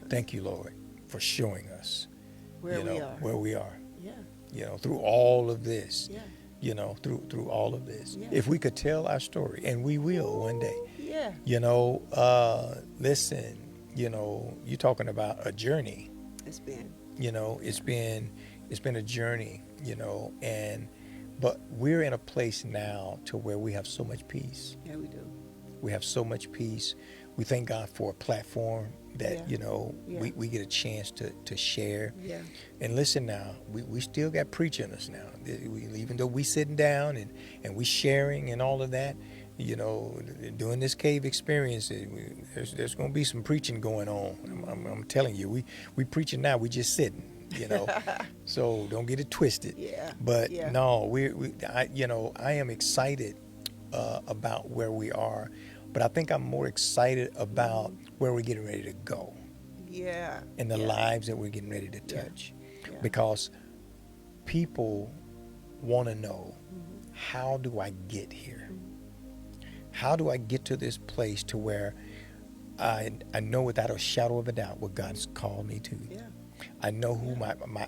Thank you, Lord, for showing us where we are. Yeah. You know, through all of this. Yeah. You know, through all of this. Yeah. If we could tell our story, and we will one day. Yeah. You know, listen, you know, you're talking about a journey. It's been. You know, it's been a journey, you know, but we're in a place now to where we have so much peace. Yeah, we do. We have so much peace. We thank God for a platform that, you know, we get a chance to share. Yeah. And listen now, we still got preaching in us now. Even though we sitting down and we sharing and all of that, you know, doing this cave experience, there's going to be some preaching going on. I'm telling you, we preaching now, we just sitting, you know. So don't get it twisted. Yeah. But no, I am excited about where we are, but I think I'm more excited about where we're getting ready to go. Yeah. And the lives that we're getting ready to touch. Yeah. Because people want to know, how do I get here? How do I get to this place to where I know without a shadow of a doubt what God's called me to? Yeah. I know who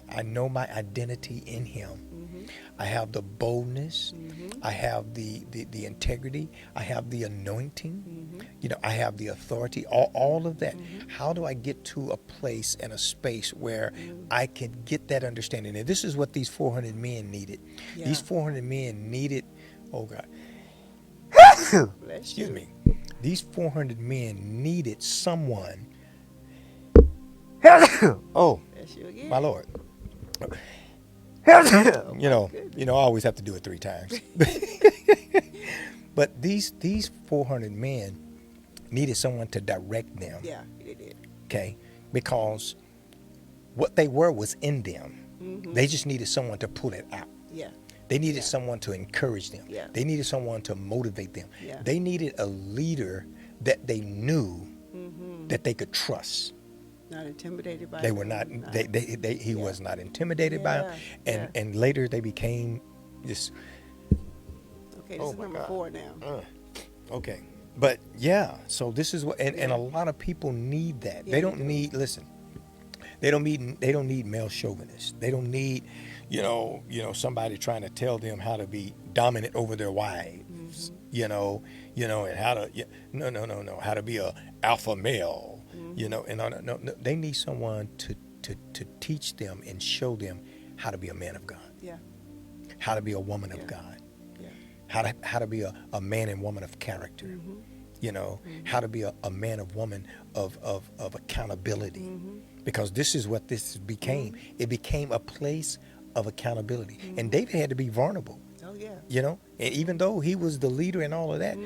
I know my identity in Him. I have the boldness. I have the integrity. I have the anointing. You know, I have the authority. All of that. How do I get to a place and a space where I can get that understanding? And this is what these 400 men needed. Yeah. These 400 men needed. Oh God. Excuse me. These 400 men needed someone. Oh, my Lord. You know, I always have to do it 3 times. But these 400 men needed someone to direct them. Yeah, they did. Okay? Because what they were was in them. They just needed someone to pull it out. Yeah. They needed someone to encourage them. Yeah. They needed someone to motivate them. Yeah. They needed a leader that they knew that they could trust. Not intimidated by They it. were not. He Yeah. was not intimidated by them. And later they became this. Okay, this is number 4 now. Okay, but yeah. So this is what, and a lot of people need that. Yeah, They they don't do. need. Listen. They don't need male chauvinists. They don't need, somebody trying to tell them how to be dominant over their wives. And how to no, how to be a alpha male. And no. They need someone to teach them and show them how to be a man of God, Yeah. how to be a woman Yeah. of God, Yeah. how to be a man and woman of character. How to be a man of woman of accountability, because this is what this became. It became a place of accountability, and David had to be vulnerable. Oh yeah. And even though he was the leader and all of that,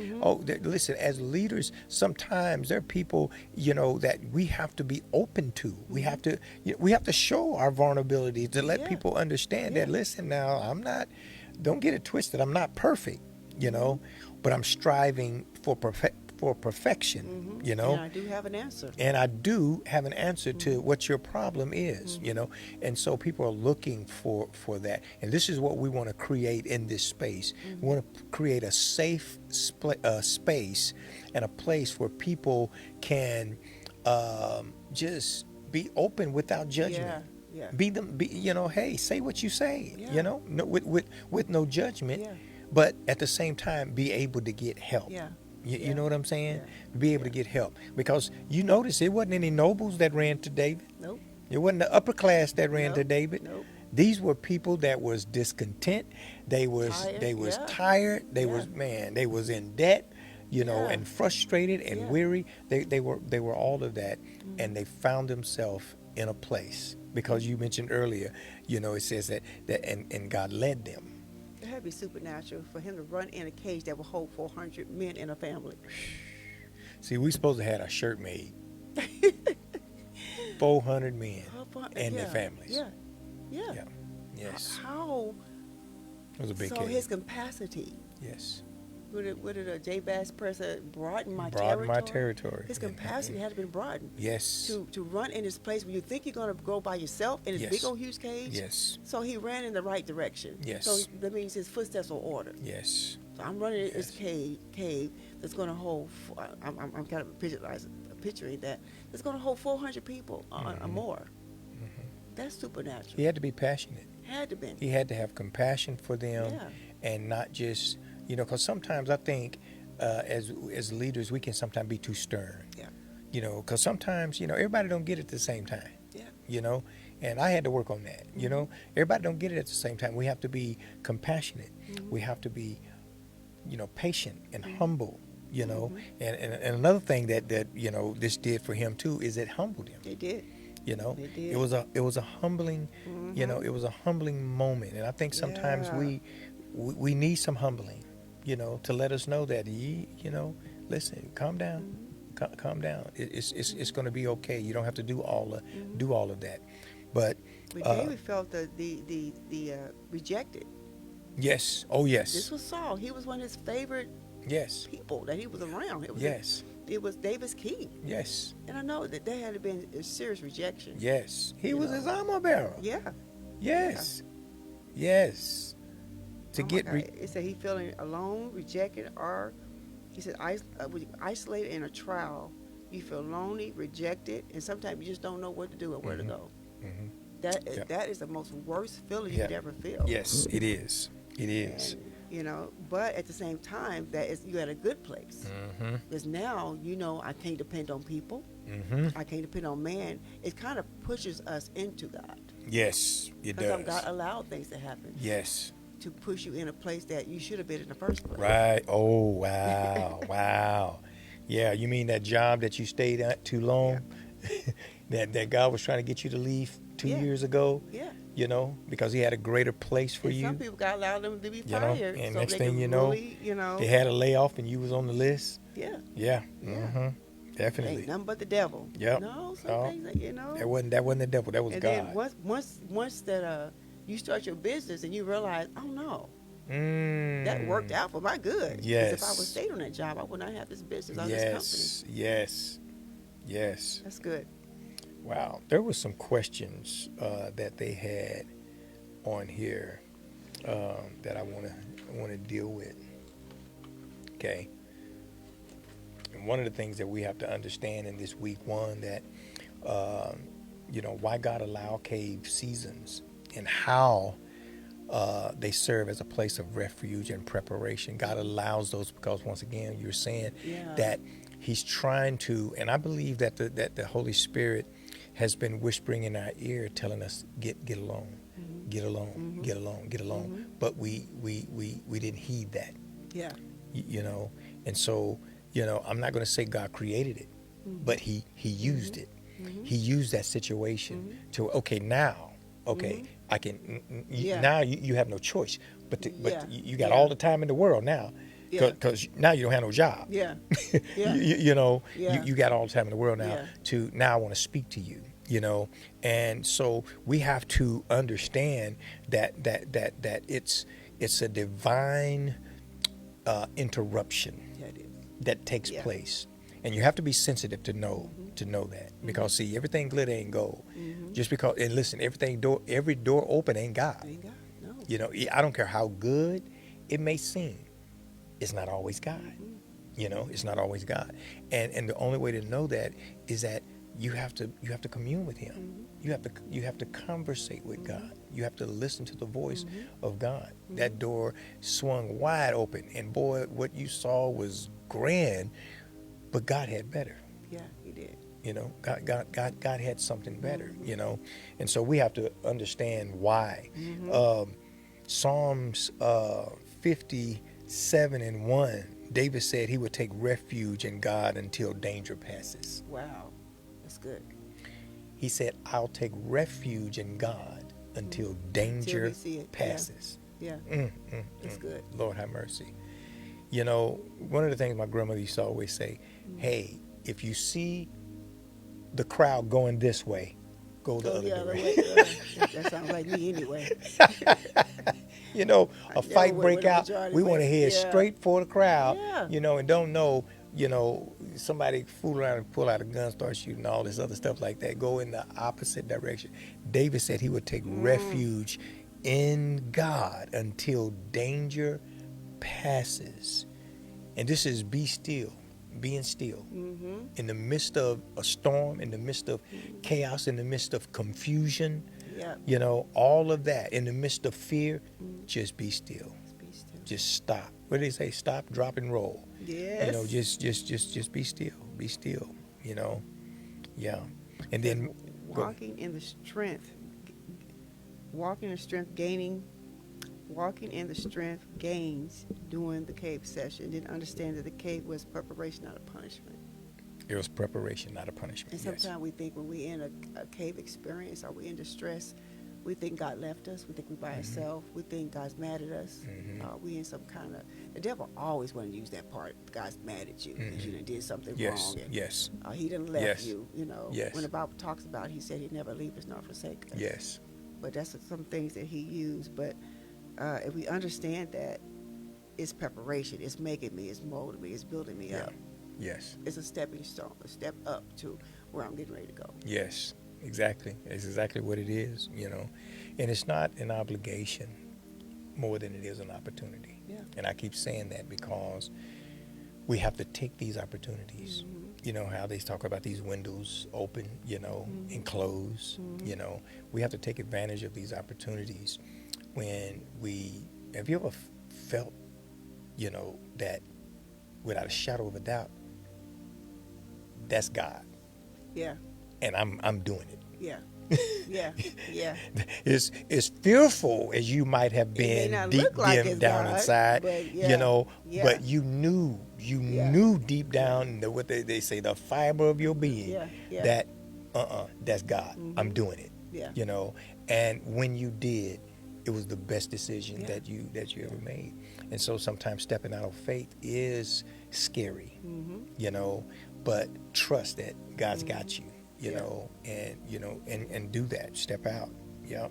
listen, as leaders, sometimes there are people, that we have to be open to. We have to show our vulnerability to let people understand that, listen, now, don't get it twisted, I'm not perfect, but I'm striving for perfection, And I do have an answer. And I do have an answer to what your problem is, And so people are looking for that. And this is what we want to create in this space. We want to create a safe space and a place where people can just be open without judgment. Yeah. Be them, hey, say what you say, no, with no judgment, Yeah. but at the same time, be able to get help. Yeah. You know what I'm saying? Yeah. Be able to get help. Because you notice it wasn't any nobles that ran to David. Nope. It wasn't the upper class that ran to David. Nope. These were people that was discontent. They was tired. They was in debt, and frustrated and weary. They were all of that, and they found themselves in a place, because you mentioned earlier, it says that and God led them. It had to be supernatural for him to run in a cage that would hold 400 men in a family. See, we supposed to have a shirt made. 400 men and their families. Yeah. Yes. How? It was a big So cage. his capacity. Yes. Would it a J. Bass person broaden my territory? His capacity had to be broadened. Yes. To run in this place where you think you're going to go by yourself in this big old huge cage. Yes. So he ran in the right direction. Yes. So that means his footsteps were ordered. Yes. So I'm running in this cave that's going to hold. I'm kind of picturing that. It's going to hold 400 people or more. That's supernatural. He had to be passionate. Had to be. He had to have compassion for them, and not just, because sometimes I think as leaders we can sometimes be too stern. Yeah. Because sometimes everybody don't get it at the same time. Yeah. And I had to work on that. Everybody don't get it at the same time. We have to be compassionate. We have to be, patient and humble. And another thing that this did for him too is it humbled him. It did. It was a humbling, it was a humbling moment, and I think sometimes we need some humbling, to let us know that listen, calm down, calm down. It's going to be okay. You don't have to do all of that, but David felt the rejected. Yes. Oh yes. This was Saul. He was one of his favorite people that he was around. It was David's king. Yes. And I know that there had been a serious rejection. Yes. He was his armor bearer. Yeah. Yes. Yeah. Yes. It said he feeling alone, rejected, or he said isolated in a trial. You feel lonely, rejected, and sometimes you just don't know what to do or where to go. That is the most worst feeling you could ever feel. Yes, it is. It is. And, but at the same time, you're at a good place. Because now, I can't depend on people. I can't depend on man. It kind of pushes us into God. Yes, it does. Because God allowed things to happen. Yes. To push you in a place that you should have been in the first place. Right. Oh, wow. Wow. Yeah, you mean that job that you stayed at too long? Yeah. that God was trying to get you to leave 2 years ago? Yeah. Because he had a greater place for you. Some people got allowed them to be fired. And so next they thing you know, they had a layoff and you was on the list. Yeah. Yeah. Definitely. Ain't nothing but the devil. Yep. No, some things that, That wasn't the devil. That was and God. And then once that you start your business and you realize, oh no, that worked out for my good. Yes. Because if I would stayed on that job, I would not have this business or this company. Yes. That's good. Wow. There were some questions that they had on here that I want to deal with. Okay. And one of the things that we have to understand in this week one that why God allow cave seasons and how they serve as a place of refuge and preparation. God allows those because once again you're saying that He's trying to, and I believe that the Holy Spirit has been whispering in our ear, telling us get along, get along, get along, get along. But we didn't heed that. Yeah. And so I'm not going to say God created it, but He used it. He used that situation to now. I can now you have no choice but you got all the time in the world now because now you don't have no job. You got all the time in the world now to now I want to speak to you. And so we have to understand that it's a divine interruption that takes place. And you have to be sensitive to know that, because see, everything glitter ain't gold. Just because, and listen, every door open ain't God. No. I don't care how good it may seem, it's not always God. It's not always God. And the only way to know that is that you have to commune with Him. You have to conversate with God. You have to listen to the voice of God. That door swung wide open, and boy, what you saw was grand. But God had better. Yeah, He did. God had something better. And so we have to understand why. Psalms 57:1, David said he would take refuge in God until danger passes. Wow, that's good. He said, "I'll take refuge in God until danger passes." Yeah, that's good. Lord have mercy. One of the things my grandmother used to always say, hey, if you see the crowd going this way, go the other direction. That sounds like me anyway. A fight break out, we want to head straight for the crowd, and don't know, somebody fool around and pull out a gun, start shooting, all this other stuff like that, go in the opposite direction. David said he would take refuge in God until danger passes. And this is be still, being still. In the midst of a storm, in the midst of chaos, in the midst of confusion, all of that, in the midst of fear, just be still. Just stop. What do they say? Stop, drop, and roll. Yes. Just be still. Be still. And then walking in the strength gains during the cave session. Didn't understand that the cave was preparation, not a punishment. It was preparation, not a punishment. And sometimes we think when we're in a cave experience or we're in distress, we think God left us. We think we're by ourselves. We think God's mad at us. We in some kind of, the devil always want to use that part. God's mad at you because you done did something wrong. And, he done left you. When the Bible talks about, He said He'd never leave us nor forsake us. Yes. But that's some things that He used. But if we understand that, it's preparation. It's making me. It's molding me. It's building me up. Yes. It's a stepping stone, a step up to where I'm getting ready to go. Yes. Exactly. It's exactly what it is, And it's not an obligation more than it is an opportunity. Yeah. And I keep saying that because we have to take these opportunities. How they talk about these windows open, and close. We have to take advantage of these opportunities have you ever felt, that without a shadow of a doubt, that's God. Yeah. And I'm doing it. Yeah. Yeah. It's fearful as you might have been deep down inside, but you knew deep down what they say, the fiber of your being, that that's God. I'm doing it. Yeah. And when you did, it was the best decision that you ever made. And so sometimes stepping out of faith is scary, but trust that God's got you. And do that. Step out. Yep.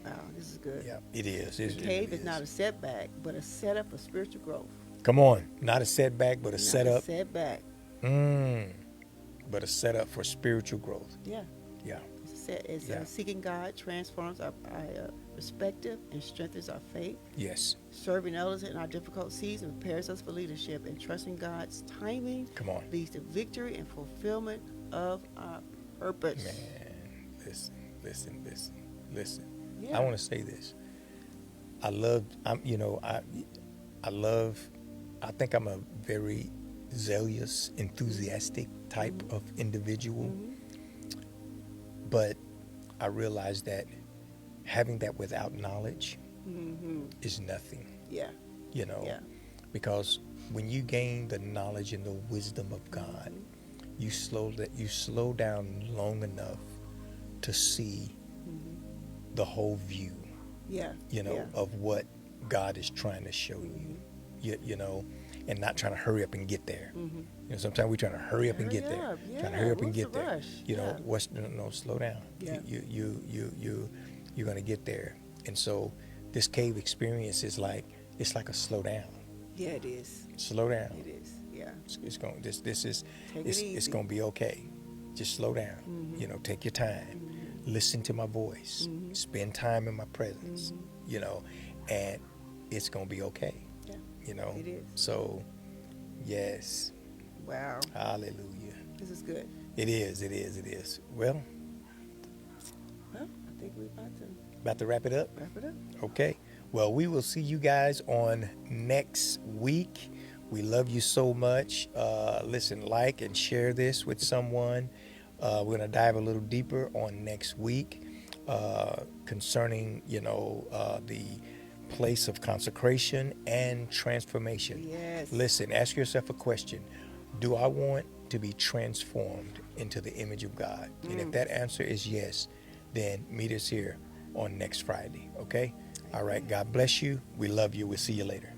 Wow, this is good. Yeah, it is. The cave is not a setback, but a setup for spiritual growth. Come on, not a setback, but a setup. Setback. But a setup for spiritual growth. Yeah. Yeah. It's seeking God transforms our perspective and strengthens our faith. Yes. Serving others in our difficult seasons prepares us for leadership, and trusting God's timing Come on. leads to victory and fulfillment of our purpose. Man, listen. Yeah. I want to say this. I think I'm a very zealous, enthusiastic type of individual. But I realize that having that without knowledge is nothing. Yeah. Yeah. Because when you gain the knowledge and the wisdom of God, you slow down long enough to see the whole view. Yeah. Of what God is trying to show you. And not trying to hurry up and get there. Sometimes we're trying to hurry up and get there. Yeah. Trying to hurry up and What's get the there. rush? No, slow down. Yeah. You're gonna get there. And so this cave experience is like a slow down. Yeah, it is. Slow down. It is. Yeah. It's going Take it easy. it's gonna be okay. Just slow down. Take your time. Listen to my voice. Spend time in my presence. And it's gonna be okay. Yeah. It is. So yes. Wow. Hallelujah. This is good. It is. Well, I think we're about to wrap it up. wrap it up. Okay. Well, we will see you guys on next week. We love you so much. Listen, like and share this with someone. We're going to dive a little deeper on next week concerning, the place of consecration and transformation. Yes. Listen, ask yourself a question. Do I want to be transformed into the image of God? And if that answer is yes, then meet us here on next Friday. Okay? All right. God bless you. We love you. We'll see you later.